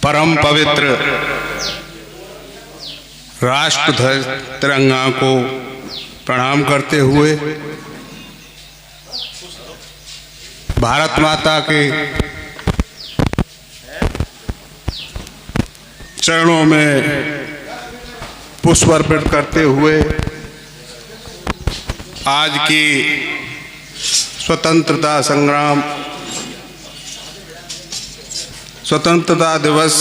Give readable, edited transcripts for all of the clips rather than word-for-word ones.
परम पवित्र राष्ट्रध्वज तिरंगा को प्रणाम करते हुए भारत माता के चरणों में पुष्प अर्पित करते हुए आज की स्वतंत्रता संग्राम स्वतंत्रता दिवस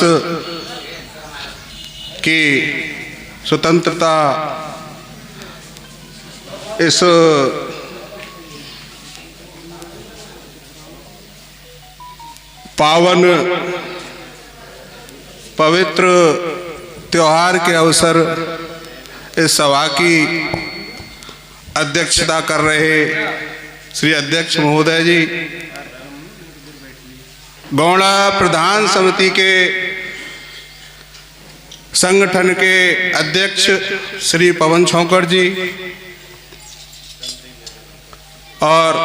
की स्वतंत्रता इस पावन पवित्र त्योहार के अवसर इस सभा की अध्यक्षता कर रहे श्री अध्यक्ष महोदय जी, गौड़ा प्रधान समिति के संगठन के अध्यक्ष श्री पवन छौकर जी और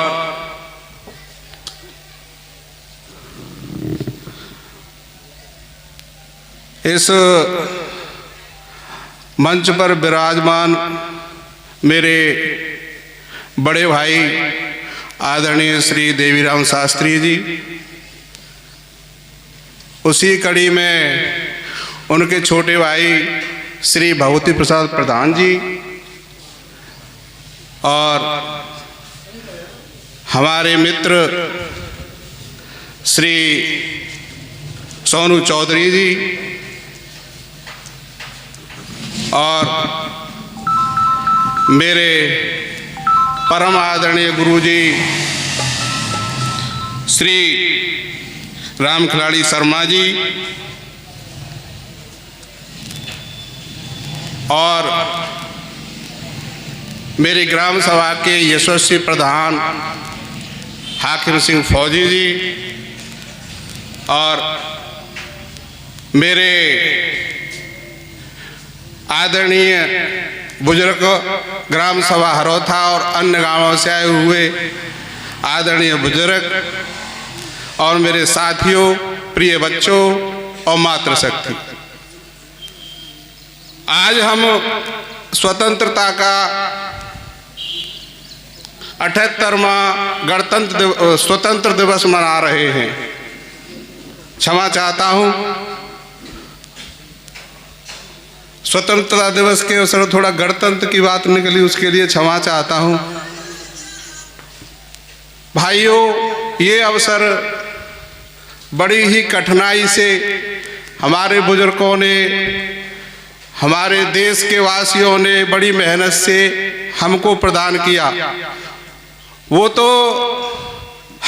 इस मंच पर विराजमान मेरे बड़े भाई आदरणीय श्री देवीराम शास्त्री जी, उसी कड़ी में उनके छोटे भाई श्री भगवती प्रसाद प्रधान जी और हमारे मित्र श्री सोनू चौधरी जी और मेरे परम आदरणीय गुरु जी श्री राम खिलाड़ी शर्मा जी और मेरी ग्राम सभा के यशस्वी प्रधान हाकिम सिंह फौजी जी और मेरे आदरणीय बुजुर्ग ग्राम सभा हरोथा और अन्य गांवों से आए हुए आदरणीय बुजुर्ग और मेरे साथियों, प्रिय बच्चों और मातृशक्ति, आज हम स्वतंत्रता का 78वां स्वतंत्र दिवस मना रहे हैं। क्षमा चाहता हूं, स्वतंत्रता दिवस के अवसर थोड़ा गणतंत्र की बात निकली, उसके लिए क्षमा चाहता हूं। भाइयों, ये अवसर बड़ी ही कठिनाई से हमारे बुजुर्गों ने, हमारे देश के वासियों ने बड़ी मेहनत से हमको प्रदान किया। वो तो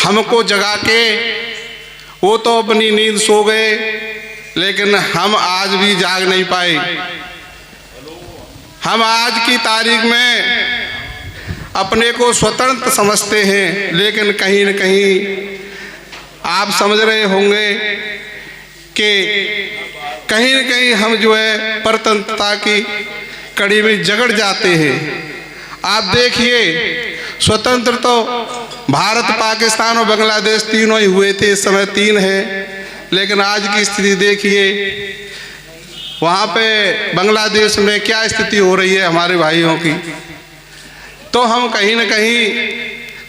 हमको जगा के वो तो अपनी नींद सो गए, लेकिन हम आज भी जाग नहीं पाए। हम आज की तारीख में अपने को स्वतंत्र समझते हैं, लेकिन कहीं न कहीं आप समझ रहे होंगे कि कहीं न कहीं हम जो है परतंत्रता की कड़ी में जगड़ जाते हैं। आप देखिए, स्वतंत्र तो भारत, पाकिस्तान और बांग्लादेश तीनों ही हुए थे, इस समय 3 है, लेकिन आज की स्थिति देखिए, वहाँ पे बांग्लादेश में क्या स्थिति हो रही है हमारे भाइयों की। तो हम कहीं न कहीं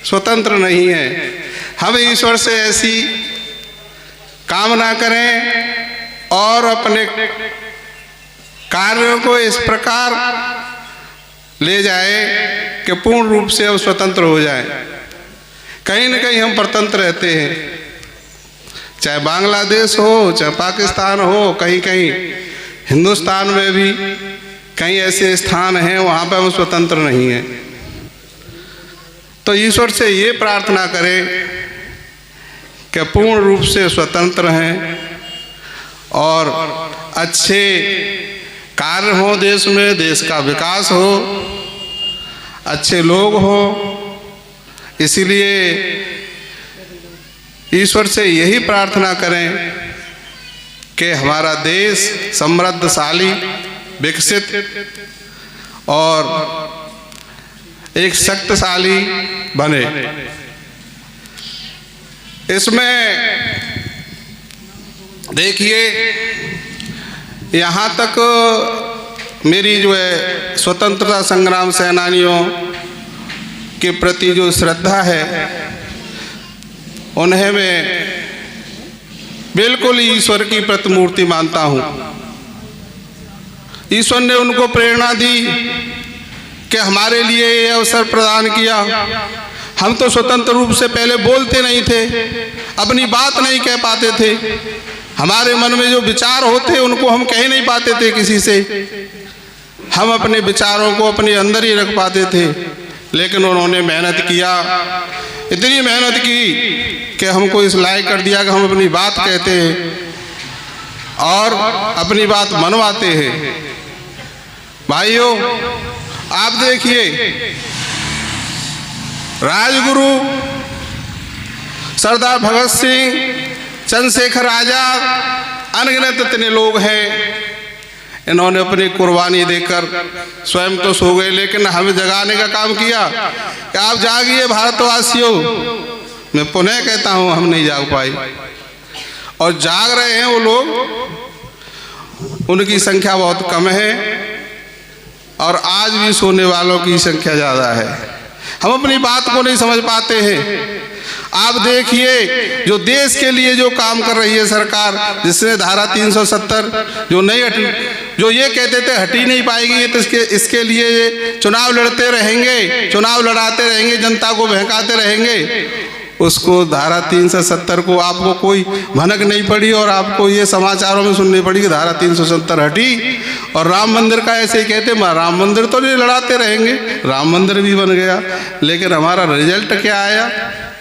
स्वतंत्र नहीं हैं। हम ईश्वर से ऐसी कामना करें और अपने कार्यों को इस प्रकार ले जाए कि पूर्ण रूप से हम स्वतंत्र हो जाए। कहीं न कहीं हम परतंत्र रहते हैं, चाहे बांग्लादेश हो, चाहे पाकिस्तान हो, कहीं कहीं हिंदुस्तान में भी कई ऐसे स्थान हैं वहाँ पर हम स्वतंत्र नहीं हैं। तो ईश्वर से ये प्रार्थना करें कि पूर्ण रूप से स्वतंत्र हैं और अच्छे कार्य हो देश में, देश का विकास हो, अच्छे लोग हो। इसीलिए ईश्वर से यही प्रार्थना करें कि हमारा देश समृद्धशाली, विकसित और एक शक्तिशाली बने। इसमें देखिए, यहाँ तक मेरी जो है स्वतंत्रता संग्राम सेनानियों के प्रति जो श्रद्धा है, उन्हें मैं बिल्कुल ईश्वर की प्रतिमूर्ति मानता हूँ। ईश्वर ने उनको प्रेरणा दी कि हमारे लिए ये अवसर प्रदान किया। हम तो स्वतंत्र रूप से पहले बोलते नहीं थे, अपनी बात नहीं कह पाते थे, हमारे मन में जो विचार होते उनको हम कह नहीं पाते थे किसी से, हम अपने विचारों को अपने अंदर ही रख पाते थे। लेकिन उन्होंने मेहनत किया, इतनी मेहनत की कि हमको इस लायक कर दिया कि हम अपनी बात कहते हैं और अपनी बात मनवाते हैं। भाइयों, आप देखिए, राजगुरु सरदार भगत सिंह, चंद्रशेखर आजाद, अनगिनत इतने लोग हैं, इन्होंने अपनी कुर्बानी देकर स्वयं तो सो गए, लेकिन हमें जगाने का काम किया कि आप जागिए भारतवासियों। मैं पुनः कहता हूं, हम नहीं जाग पाए और जाग रहे हैं वो लोग, उनकी संख्या बहुत कम है और आज भी सोने वालों की संख्या ज़्यादा है। हम अपनी बात को नहीं समझ पाते हैं। आप देखिए, जो देश के लिए जो काम कर रही है सरकार, जिसने धारा 370 जो नहीं हटी, जो ये कहते थे हटी नहीं पाएगी, ये तो इसके लिए ये चुनाव लड़ते रहेंगे, चुनाव लड़ाते रहेंगे, जनता को बहकाते रहेंगे। उसको धारा 370 को आपको कोई भनक नहीं पड़ी और आपको ये समाचारों में सुननी पड़ी कि धारा 370 हटी। और राम मंदिर का ऐसे ही कहते, राम मंदिर तो नहीं लड़ाते रहेंगे, राम मंदिर भी बन गया, लेकिन हमारा रिजल्ट क्या आया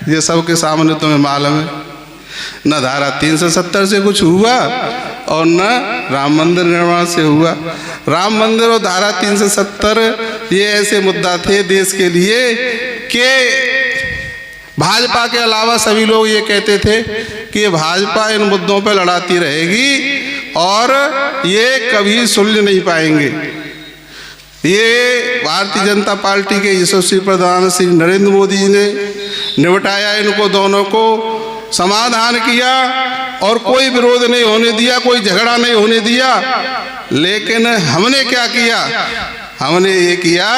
ये सबके सामने तुम्हें मालूम है। न धारा 370 से कुछ हुआ और न राम मंदिर निर्माण से हुआ। राम मंदिर और धारा 370 ये ऐसे मुद्दा थे देश के लिए कि भाजपा के अलावा सभी लोग ये कहते थे कि ये भाजपा इन मुद्दों पर लड़ाती रहेगी और ये कभी सुलझ नहीं पाएंगे। ये भारतीय जनता पार्टी के यशस्वी प्रधान श्री नरेंद्र मोदी जी ने निपटाया, इनको दोनों को समाधान किया और कोई विरोध नहीं होने दिया, कोई झगड़ा नहीं होने दिया। लेकिन हमने क्या किया, हमने ये किया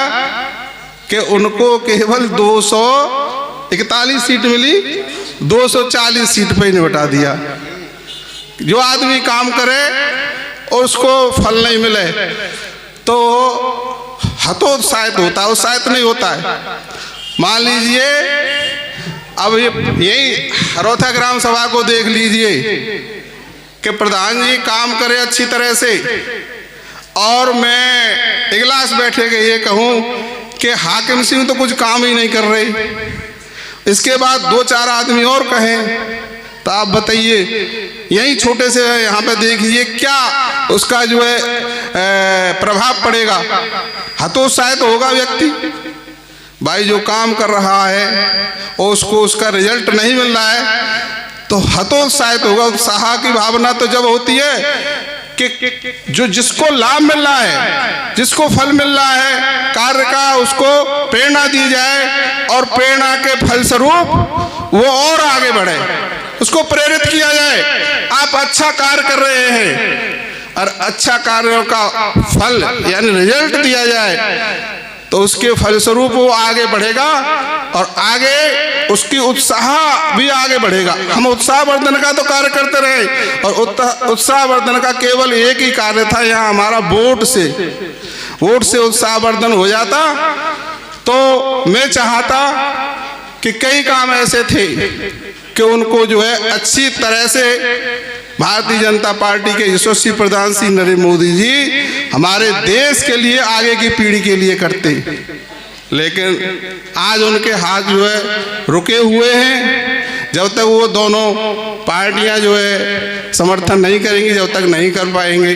कि उनको केवल 241 सीट मिली, 240 सीट पे निपटा दिया। जो आदमी काम करे और उसको फल नहीं मिले तो हतोत्साहित होता है, उत्साहित नहीं होता है। मान लीजिए, अब यही हरोथा ग्राम सभा को देख लीजिए कि प्रधान जी काम करे अच्छी तरह से और मैं इजलास बैठे के ये कहूँ कि हाकिम सिंह तो कुछ काम ही नहीं कर रहे, इसके बाद 2-4 आदमी और कहें, तो आप बताइए, यही छोटे से यहाँ पे देखिए क्या उसका जो है प्रभाव पड़ेगा। हतोत्साहित होगा व्यक्ति। भाई जो काम कर रहा है और उसको उसका रिजल्ट नहीं मिल रहा है तो हतोत्साहित होगा। उत्साह की भावना तो जब होती है कि जो जिसको लाभ मिल रहा है, जिसको फल मिल रहा है कार्य का, उसको प्रेरणा दी जाए और प्रेरणा के फलस्वरूप वो और आगे बढ़े, उसको प्रेरित किया जाए। आप अच्छा कार्य कर रहे हैं और अच्छा कार्यों का फल यानी रिजल्ट दिया जाए तो उसके फलस्वरूप वो आगे बढ़ेगा और आगे उसकी उत्साह भी आगे बढ़ेगा। हम उत्साहवर्धन का तो कार्य करते रहे और उत्साहवर्धन का केवल एक ही कार्य था यहाँ हमारा, वोट से उत्साहवर्धन हो जाता तो मैं चाहता कि कई काम ऐसे थे कि उनको जो है अच्छी तरह से भारतीय जनता पार्टी के यशस्वी प्रधान श्री नरेंद्र मोदी जी हमारे देश के लिए, आगे की पीढ़ी के लिए करते, लेकिन आज उनके हाथ जो है रुके हुए हैं। जब तक वो दोनों पार्टियां जो है समर्थन नहीं करेंगी, जब तक नहीं कर पाएंगे।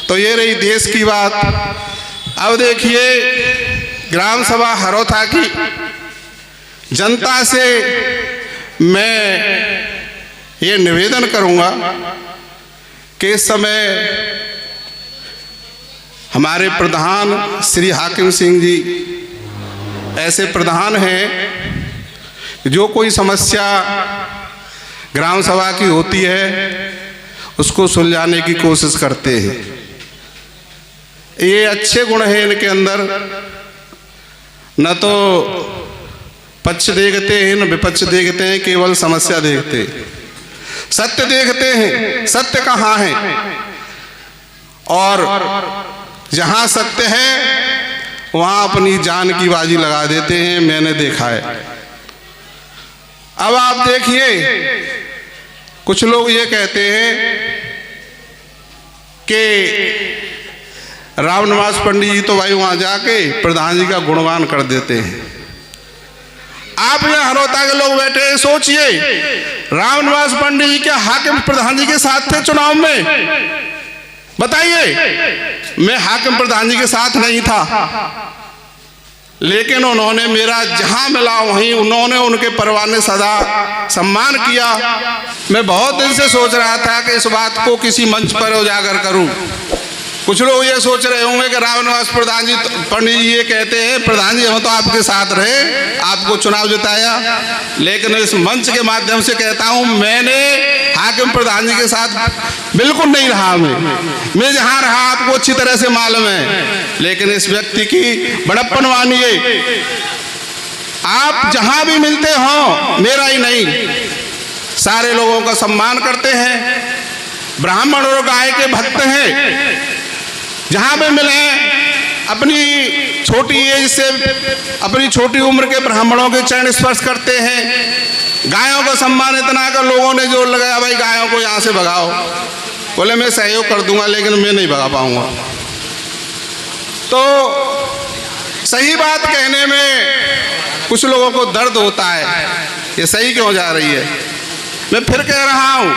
तो ये रही देश की बात। अब देखिए, ग्राम सभा हरोथा की जनता से मैं ये निवेदन करूंगा कि इस समय हमारे प्रधान श्री हाकिम सिंह जी ऐसे प्रधान हैं, जो कोई समस्या ग्राम सभा की होती है उसको सुलझाने की कोशिश करते हैं। ये अच्छे गुण हैं इनके अंदर, न तो पक्ष देखते हैं न विपक्ष देखते हैं, केवल समस्या देखते हैं। सत्य देखते हैं, सत्य कहाँ है, और जहाँ सत्य है वहाँ अपनी जान की बाजी लगा देते हैं। मैंने देखा है। अब आप देखिए, कुछ लोग ये कहते हैं कि रामनिवास पंडित जी तो भाई वहाँ जाके प्रधान जी का गुणगान कर देते हैं। आप यहाँ हरोता के लोग बैठे हैं, सोचिए, रामनिवास पंडित जी क्या हाकिम प्रधान जी के साथ थे चुनाव में? बताइए। मैं हाकिम प्रधान जी के साथ नहीं था, लेकिन उन्होंने मेरा जहां मिला वहीं उन्होंने, उनके परिवार ने सदा सम्मान किया। मैं बहुत दिन से सोच रहा था कि इस बात को किसी मंच पर उजागर करूं। कुछ लोग ये सोच रहे होंगे कि रामनिवास प्रधान जी पंडित जी ये कहते हैं, प्रधान जी हम तो आपके साथ रहे, आपको चुनाव जिताया, लेकिन इस मंच के माध्यम से कहता हूं मैंने हाकिम प्रधान जी के साथ बिल्कुल नहीं रहा। मैं जहां रहा आपको अच्छी तरह से मालूम है, लेकिन इस व्यक्ति की बड़प्पन मानिए। आप जहां भी मिलते हो, मेरा ही नहीं, सारे लोगों का सम्मान करते हैं, ब्राह्मण और गाय के भक्त हैं। जहां पे मिले अपनी छोटी एज से, अपनी छोटी उम्र के ब्राह्मणों के चरण स्पर्श करते हैं। गायों का सम्मान इतना कर लोगों ने जोर लगाया, भाई गायों को यहाँ से भगाओ। बोले मैं सहयोग कर दूंगा, लेकिन मैं नहीं भगा पाऊंगा। तो सही बात कहने में कुछ लोगों को दर्द होता है, ये सही क्यों जा रही है। मैं फिर कह रहा हूं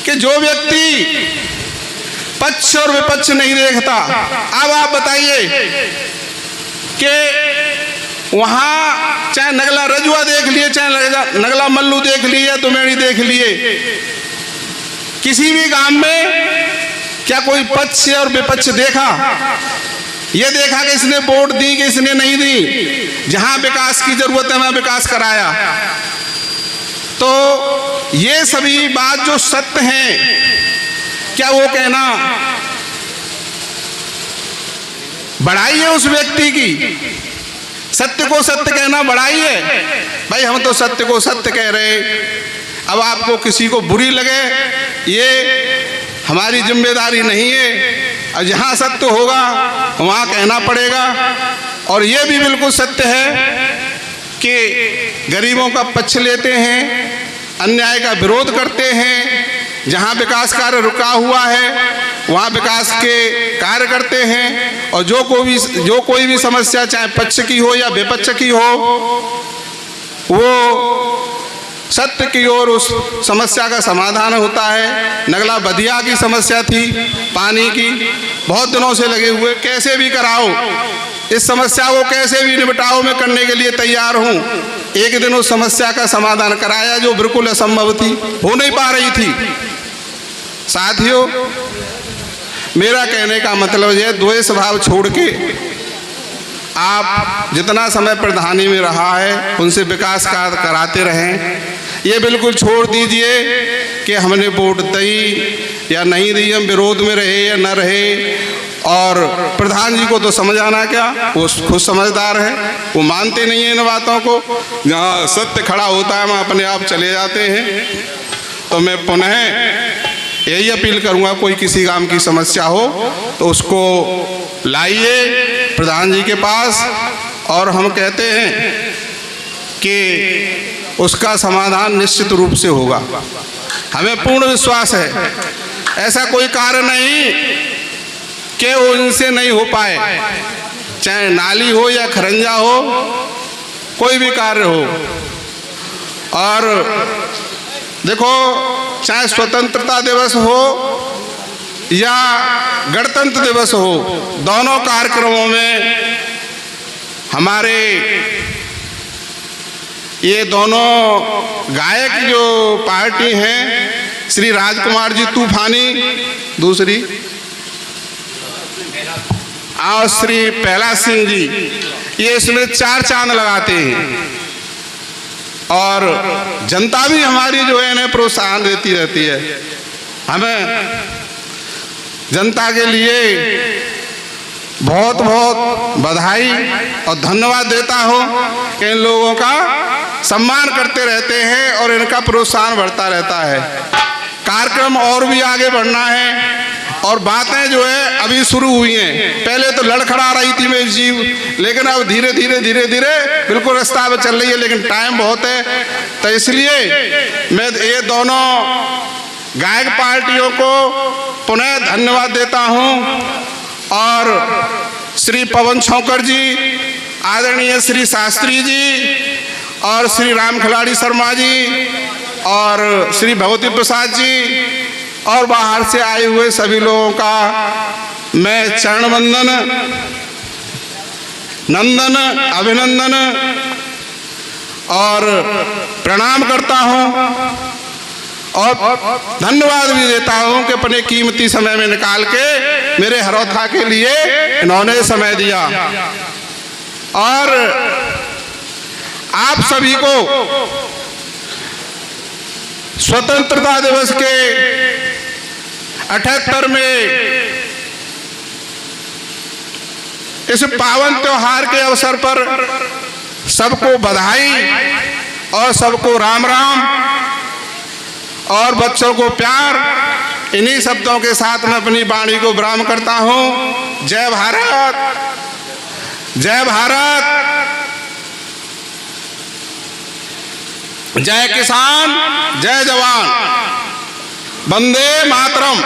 कि जो व्यक्ति पक्ष और विपक्ष नहीं देखता, अब आप बताइए कि वहां चाहे नगला रजुआ देख लिए, चाहे नगला मल्लू देख लिए, तुमेड़ी देख लिए, किसी भी गांव में क्या कोई पक्ष और विपक्ष देखा? ये देखा कि इसने वोट दी कि इसने नहीं दी। जहां विकास की जरूरत है वहां विकास कराया। तो ये सभी बात जो सत्य है, क्या वो कहना बड़ाई है उस व्यक्ति की? सत्य को सत्य कहना बड़ाई है? भाई हम तो सत्य को सत्य कह रहे हैं। अब आपको किसी को बुरी लगे, ये हमारी जिम्मेदारी नहीं है। और जहाँ सत्य होगा वहाँ कहना पड़ेगा। और ये भी बिल्कुल सत्य है कि गरीबों का पक्ष लेते हैं, अन्याय का विरोध करते हैं। जहाँ विकास कार्य रुका हुआ है वहाँ विकास के कार्य करते हैं। और जो कोई भी समस्या चाहे पक्ष की हो या विपक्ष की हो, वो सत्य की ओर उस समस्या का समाधान होता है। नगला बधिया की समस्या थी, पानी की, बहुत दिनों से लगे हुए, कैसे भी कराओ इस समस्या को, कैसे भी निपटाओ, मैं करने के लिए तैयार हूँ। एक दिन उस समस्या का समाधान कराया जो बिल्कुल असंभव थी, हो नहीं पा रही थी। साथियों, मेरा कहने का मतलब यह, द्वेष भाव छोड़ के आप जितना समय प्रधानी में रहा है उनसे विकास कार्य कराते रहें। ये बिल्कुल छोड़ दीजिए कि हमने वोट दी या नहीं दी, हम विरोध में रहे या न रहे। और प्रधान जी को तो समझाना क्या, वो खुद समझदार है, वो मानते नहीं हैं इन बातों को। जहाँ सत्य खड़ा होता है वहाँ अपने आप चले जाते हैं। तो मैं पुनः यही अपील करूँगा, कोई किसी गांव की समस्या हो तो उसको लाइए प्रधान जी के पास, और हम कहते हैं कि उसका समाधान निश्चित रूप से होगा। हमें पूर्ण विश्वास है, ऐसा कोई कार्य नहीं कि वो इनसे नहीं हो पाए, चाहे नाली हो या खरंजा हो, कोई भी कार्य हो। और देखो, चाहे स्वतंत्रता दिवस हो या गणतंत्र दिवस हो, दोनों कार्यक्रमों में हमारे ये दोनों गायक जो पार्टी हैं, श्री राजकुमार जी तूफानी दूसरी और श्री पहला सिंह जी, ये इसमें 4 चांद लगाते हैं। और जनता भी हमारी जो है इन्हें प्रोत्साहन देती रहती है। हमें जनता के लिए बहुत बहुत बधाई और धन्यवाद देता हूँ कि इन लोगों का सम्मान करते रहते हैं और इनका प्रोत्साहन बढ़ता रहता है। कार्यक्रम और भी आगे बढ़ना है और बातें जो है अभी शुरू हुई हैं। पहले तो लड़खड़ा रही थी मेरी जीव, लेकिन अब धीरे धीरे धीरे धीरे बिल्कुल रास्ता पे चल रही है, लेकिन टाइम बहुत है। तो इसलिए मैं ये दोनों गायक पार्टियों को पुनः धन्यवाद देता हूँ और श्री पवन छौकर जी, आदरणीय श्री शास्त्री जी और श्री राम खिलाड़ी शर्मा जी और श्री भगवती प्रसाद जी और बाहर से आए हुए सभी लोगों का मैं चरण वंदन, नंदन, अभिनंदन और प्रणाम करता हूँ और धन्यवाद भी देता हूँ कि अपने कीमती समय में निकाल के मेरे हरौथा के लिए इन्होंने समय दिया। और आप सभी को स्वतंत्रता दिवस के 78वें इस पावन त्योहार के अवसर पर सबको बधाई और सबको राम राम और बच्चों को प्यार। इन्हीं शब्दों के साथ मैं अपनी वाणी को विराम करता हूँ। जय भारत, जय भारत, जय किसान, जय जवान, वंदे मातरम।